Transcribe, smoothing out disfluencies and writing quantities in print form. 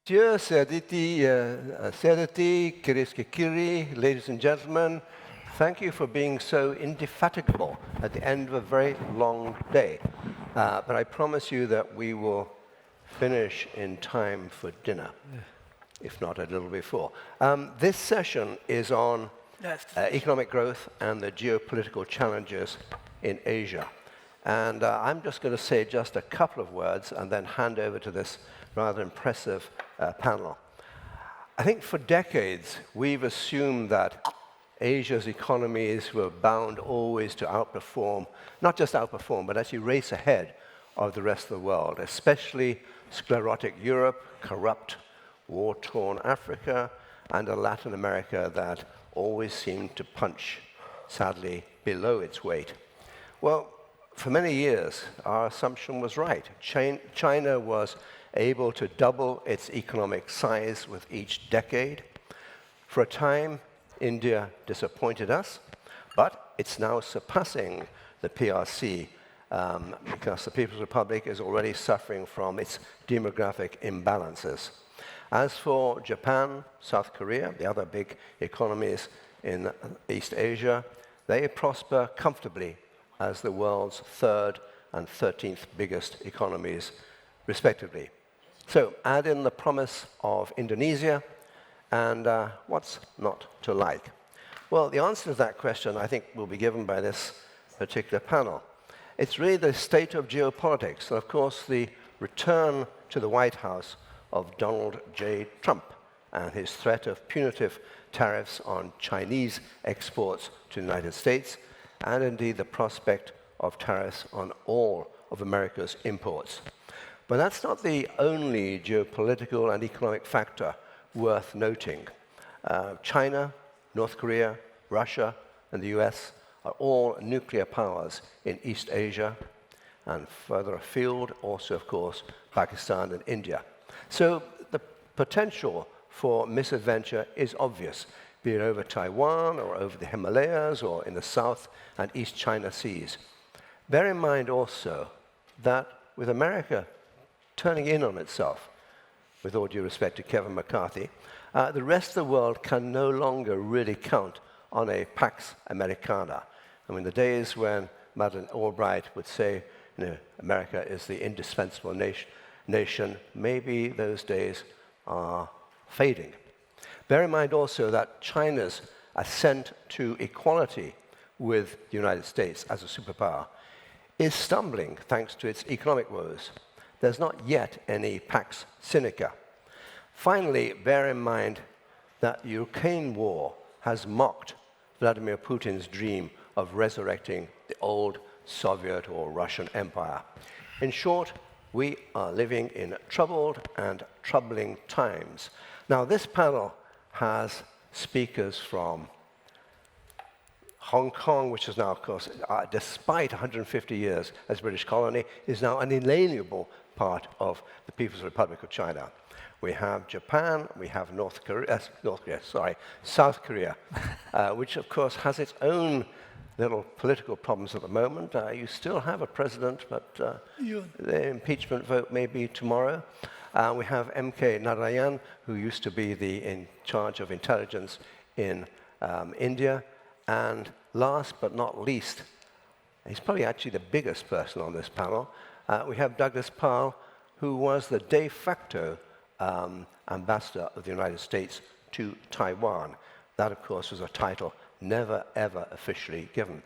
Dear Sedati, Kiri, ladies and gentlemen, thank you for being so indefatigable at the end of a very long day. But I promise you that we will finish in time for dinner, if not a little before. This session is on economic growth and the geopolitical challenges in Asia. And I'm just going to say just a couple of words and then hand over to this rather impressive panel. I think for decades we've assumed that Asia's economies were bound always to outperform, not just outperform, but actually race ahead of the rest of the world, especially sclerotic Europe, corrupt, war-torn Africa, and a Latin America that always seemed to punch, sadly, below its weight. Well, for many years, our assumption was right. China was able to double its economic size with each decade. For a time, India disappointed us, but it's now surpassing the PRC because the People's Republic is already suffering from its demographic imbalances. As for Japan, South Korea, the other big economies in East Asia, they prosper comfortably as the world's 3rd and 13th biggest economies, respectively. So add in the promise of Indonesia, and what's not to like? Well, the answer to that question, I think, will be given by this particular panel. It's really the state of geopolitics, and of course, the return to the White House of Donald J. Trump and his threat of punitive tariffs on Chinese exports to the United States, and indeed the prospect of tariffs on all of America's imports. But that's not the only geopolitical and economic factor worth noting. China, North Korea, Russia, and the US are all nuclear powers in East Asia, and further afield, also, of course, Pakistan and India. So the potential for misadventure is obvious, be it over Taiwan or over the Himalayas or in the South and East China Seas. Bear in mind also that with America turning in on itself, with all due respect to Kevin McCarthy, the rest of the world can no longer really count on a Pax Americana. I mean, the days when Madeleine Albright would say, America is the indispensable nation, maybe those days are fading. Bear in mind also that China's ascent to equality with the United States as a superpower is stumbling thanks to its economic woes. There's not yet any Pax Sinica. Finally, bear in mind that the Ukraine war has mocked Vladimir Putin's dream of resurrecting the old Soviet or Russian Empire. In short, we are living in troubled and troubling times. Now, this panel has speakers from Hong Kong, which is now, of course, despite 150 years as a British colony, is now an inalienable part of the People's Republic of China. We have Japan, we have South Korea, which, of course, has its own little political problems at the moment. You still have a president, but the impeachment vote may be tomorrow. We have M.K. Narayan, who used to be in charge of intelligence in India. And last but not least, he's probably actually the biggest person on this panel, we have Douglas Powell, who was the de facto ambassador of the United States to Taiwan. That, of course, was a title never, ever officially given.